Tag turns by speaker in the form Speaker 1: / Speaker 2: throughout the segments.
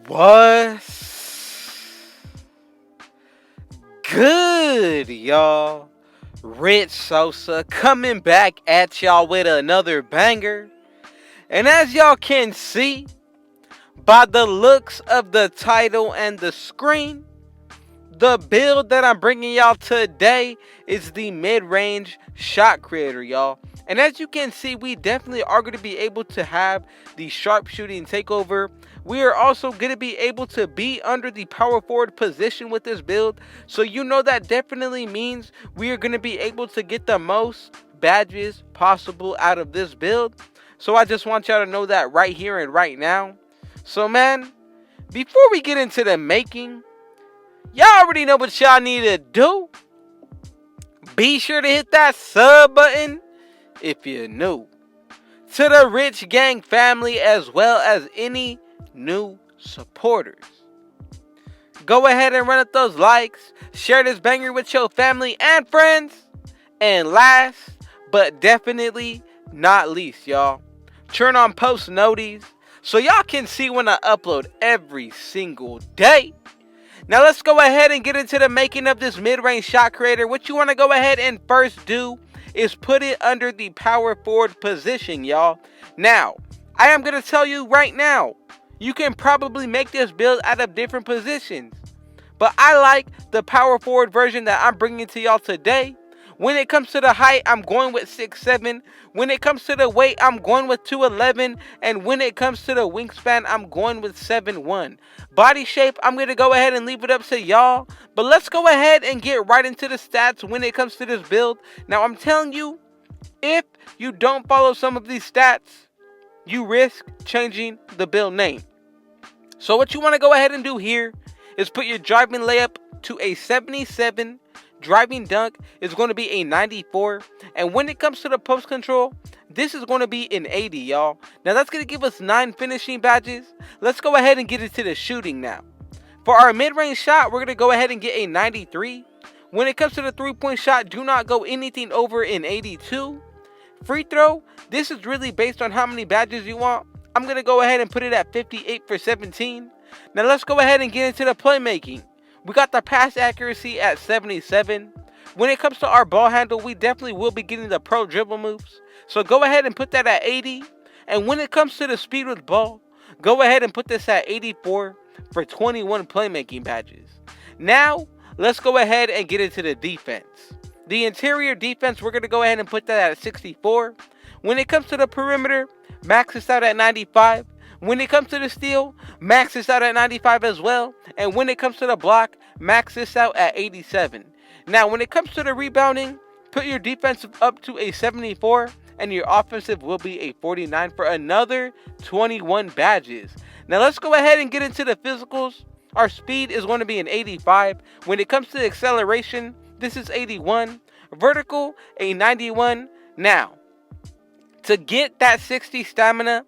Speaker 1: What's good, y'all? Rich Sosa coming back at y'all with another banger. And as y'all can see, by the looks of the title and the screen, the build that I'm bringing y'all today is the mid-range shot creator, y'all. And as you can see, we definitely are going to be able to have the sharpshooting takeover. We are also going to be able to be under the power forward position with this build. So you know that definitely means we are going to be able to get the most badges possible out of this build. So I just want y'all to know that right here and right now. So man, before we get into the making, y'all already know what y'all need to do. Be sure to hit that sub button if you're new to the Rich Gang family, as well as any new supporters. Go ahead and run up those likes. Share this banger with your family and friends. And last but definitely not least, y'all, turn on post noties so y'all can see when I upload every single day. Now let's go ahead and get into the making of this mid-range shot creator. What you want to go ahead and first do is put it under the power forward position, y'all. Now, I am going to tell you right now, you can probably make this build out of different positions, but I like the power forward version that I'm bringing to y'all today. When it comes to the height, I'm going with 6'7". When it comes to the weight, I'm going with 211. And when it comes to the wingspan, I'm going with 7'1". Body shape, I'm going to go ahead and leave it up to y'all. But let's go ahead and get right into the stats when it comes to this build. Now, I'm telling you, if you don't follow some of these stats, you risk changing the build name. So what you want to go ahead and do here is put your driving layup to a 77. Driving dunk is going to be a 94. And when it comes to the post control, this is going to be an 80, y'all. Now that's going to give us 9 finishing badges. Let's go ahead and get into the shooting now. For our mid-range shot, we're going to go ahead and get a 93. When it comes to the three-point shot, do not go anything over an 82. Free throw, this is really based on how many badges you want. I'm going to go ahead and put it at 58 for 17. Now let's go ahead and get into the playmaking. We got the pass accuracy at 77. When it comes to our ball handle, we definitely will be getting the pro dribble moves. So go ahead and put that at 80. And when it comes to the speed with ball, go ahead and put this at 84 for 21 playmaking badges. Now, let's go ahead and get into the defense. The interior defense, we're going to go ahead and put that at 64. When it comes to the perimeter, max this out at 95. When it comes to the steal, max this out at 95 as well. And when it comes to the block, max this out at 87. Now, when it comes to the rebounding, put your defensive up to a 74. And your offensive will be a 49 for another 21 badges. Now, let's go ahead and get into the physicals. Our speed is going to be an 85. When it comes to acceleration, this is 81. Vertical, a 91. Now, to get that 60 stamina,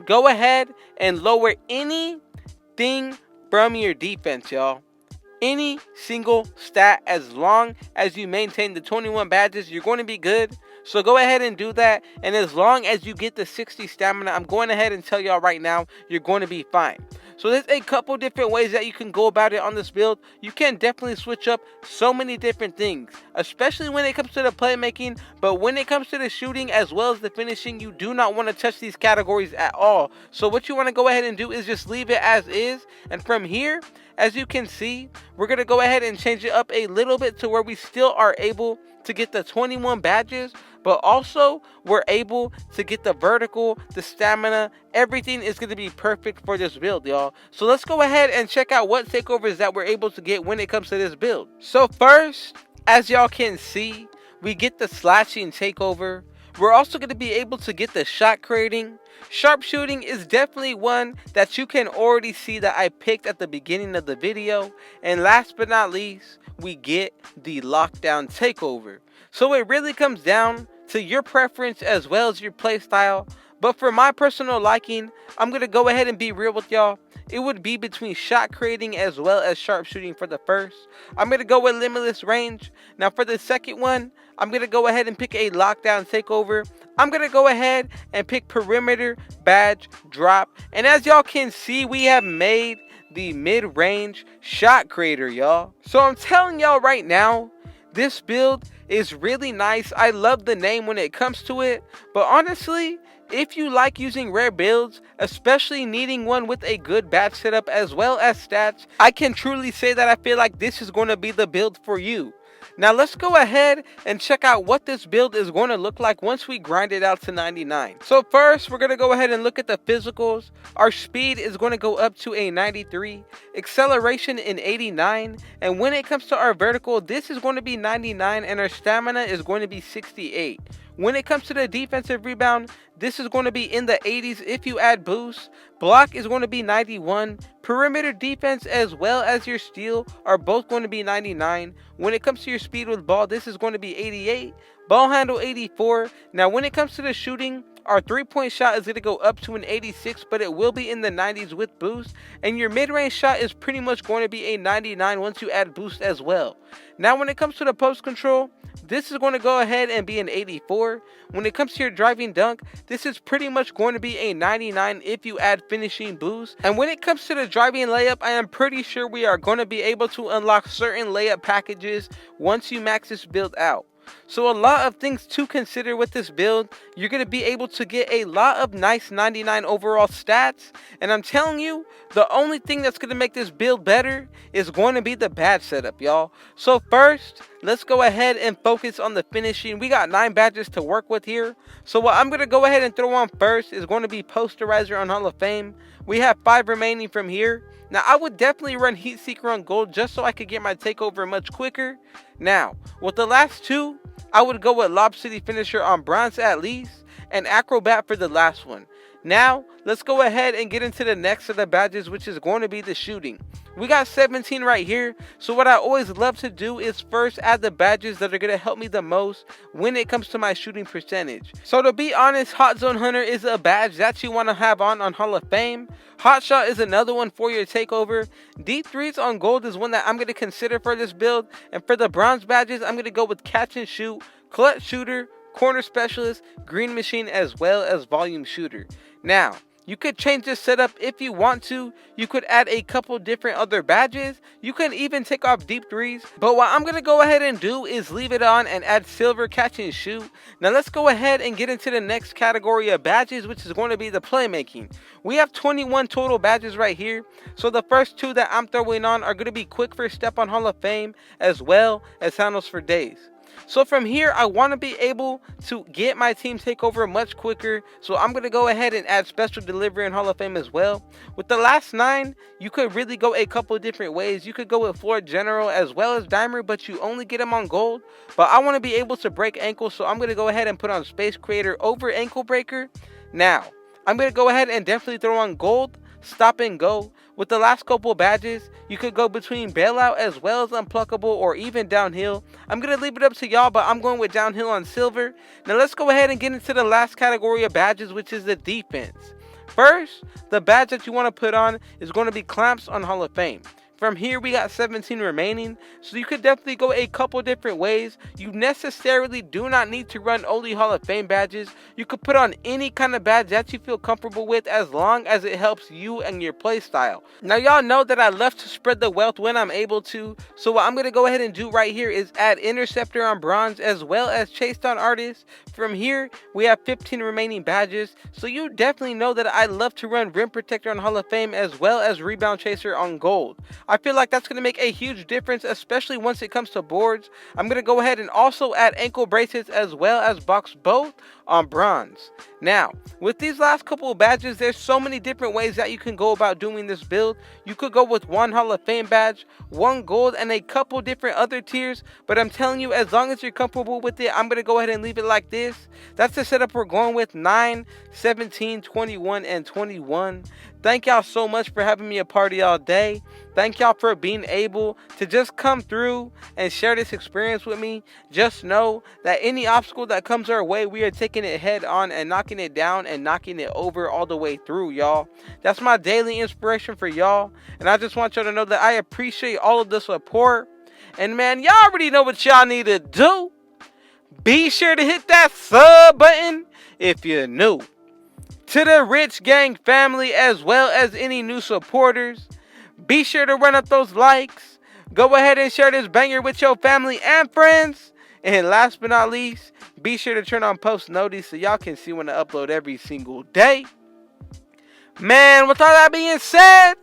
Speaker 1: go ahead and lower anything from your defense, y'all. Any single stat, as long as you maintain the 21 badges, you're going to be good. So go ahead and do that. And as long as you get the 60 stamina, I'm going ahead and tell y'all right now, you're going to be fine. So there's a couple different ways that you can go about it on this build. You can definitely switch up so many different things, especially when it comes to the playmaking. But when it comes to the shooting as well as the finishing, you do not want to touch these categories at all. So what you want to go ahead and do is just leave it as is. And from here, as you can see, we're going to go ahead and change it up a little bit to where we still are able to get the 21 badges, but also we're able to get the vertical, the stamina. Everything is going to be perfect for this build, y'all. So let's go ahead and check out what takeovers that we're able to get when it comes to this build. So first, as y'all can see, we get the slashing takeover. We're also going to be able to get the shot creating. Sharpshooting is definitely one that you can already see that I picked at the beginning of the video. And last but not least, we get the lockdown takeover. So it really comes down to your preference as well as your playstyle. But for my personal liking, I'm going to go ahead and be real with y'all. It would be between shot creating as well as sharpshooting for the first. I'm going to go with limitless range. Now for the second one, I'm going to go ahead and pick a lockdown takeover. I'm going to go ahead and pick perimeter, badge, drop. And as y'all can see, we have made the mid-range shot creator, y'all. So I'm telling y'all right now, this build is really nice. I love the name when it comes to it. But honestly, if you like using rare builds, especially needing one with a good badge setup as well as stats, I can truly say that I feel like this is going to be the build for you. Now let's go ahead and check out what this build is going to look like once we grind it out to 99. So first, we're going to go ahead and look at the physicals. Our speed is going to go up to a 93, acceleration in 89, and when it comes to our vertical, this is going to be 99, and our stamina is going to be 68. When it comes to the defensive rebound, this is going to be in the 80s if you add boost. Block is going to be 91. Perimeter defense as well as your steal are both going to be 99. When it comes to your speed with ball, this is going to be 88. Ball handle 84. Now when it comes to the shooting, our 3-point shot is going to go up to an 86, but it will be in the 90s with boost. And your mid-range shot is pretty much going to be a 99 once you add boost as well. Now when it comes to the post control, this is going to go ahead and be an 84. When it comes to your driving dunk, this is pretty much going to be a 99 if you add finishing boost. And when it comes to the driving layup, I am pretty sure we are going to be able to unlock certain layup packages once you max this build out. So a lot of things to consider with this build. You're going to be able to get a lot of nice 99 overall stats. And I'm telling you, the only thing that's going to make this build better is going to be the badge setup, y'all. So first, let's go ahead and focus on the finishing. We got 9 badges to work with here. So what I'm going to go ahead and throw on first is going to be Posterizer on Hall of Fame. We have 5 remaining from here. Now, I would definitely run Heat Seeker on gold just so I could get my takeover much quicker. Now, with the last 2, I would go with Lob City Finisher on bronze at least, and Acrobat for the last one. Now, let's go ahead and get into the next of the badges, which is going to be the shooting. We got 17 right here, so what I always love to do is first add the badges that are going to help me the most when it comes to my shooting percentage. So to be honest, Hot Zone Hunter is a badge that you want to have on Hall of Fame. Hot Shot is another one for your takeover. Deep Threes on gold is one that I'm going to consider for this build. And for the bronze badges, I'm going to go with Catch and Shoot, Clutch Shooter, Corner Specialist, Green Machine, as well as Volume Shooter. Now, you could change this setup if you want to. You could add a couple different other badges. You can even take off Deep Threes. But what I'm going to go ahead and do is leave it on and add Silver, Catch and Shoot. Now let's go ahead and get into the next category of badges, which is going to be the playmaking. We have 21 total badges right here. So the first 2 that I'm throwing on are going to be Quick First Step on Hall of Fame, as well as Handles for Days. So from here, I want to be able to get my team takeover much quicker. So I'm going to go ahead and add Special Delivery in Hall of Fame as well. With the last 9, you could really go a couple different ways. You could go with Floor General as well as Dimer, but you only get them on gold. But I want to be able to break ankles, so I'm going to go ahead and put on Space Creator over Ankle Breaker. Now, I'm going to go ahead and definitely throw on gold, Stop and Go. With the last couple badges, you could go between Bailout as well as Unpluckable or even Downhill. I'm going to leave it up to y'all, but I'm going with Downhill on Silver. Now let's go ahead and get into the last category of badges, which is the defense. First, the badge that you want to put on is going to be Clamps on Hall of Fame. From here, we got 17 remaining, so you could definitely go a couple different ways. You necessarily do not need to run only Hall of Fame badges. You could put on any kind of badge that you feel comfortable with as long as it helps you and your playstyle. Now, y'all know that I love to spread the wealth when I'm able to, so what I'm going to go ahead and do right here is add Interceptor on bronze as well as Chased on Artist. From here, we have 15 remaining badges, so you definitely know that I love to run Rim Protector on Hall of Fame as well as Rebound Chaser on gold. I feel like that's going to make a huge difference, especially once it comes to boards. I'm going to go ahead and also add ankle bracelets as well as box both on bronze. Now, with these last couple of badges, there's so many different ways that you can go about doing this build. You could go with 1 Hall of Fame badge, 1 gold, and a couple different other tiers. But I'm telling you, as long as you're comfortable with it, I'm going to go ahead and leave it like this. That's the setup we're going with: 9, 17, 21, and 21. Thank y'all so much for having me a party all day. Thank y'all for being able to just come through and share this experience with me. Just know that any obstacle that comes our way, we are taking it head on and knocking it down and knocking it over all the way through, y'all. That's my daily inspiration for y'all. And I just want y'all to know that I appreciate all of the support. And man, y'all already know what y'all need to do. Be sure to hit that sub button if you're new. To the Rich Gang family as well as any new supporters, be sure to run up those likes. Go ahead and share this banger with your family and friends. And last but not least, be sure to turn on post notice so y'all can see when I upload every single day. Man, with all that being said,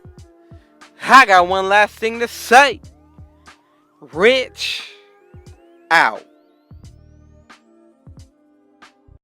Speaker 1: I got one last thing to say. Rich out.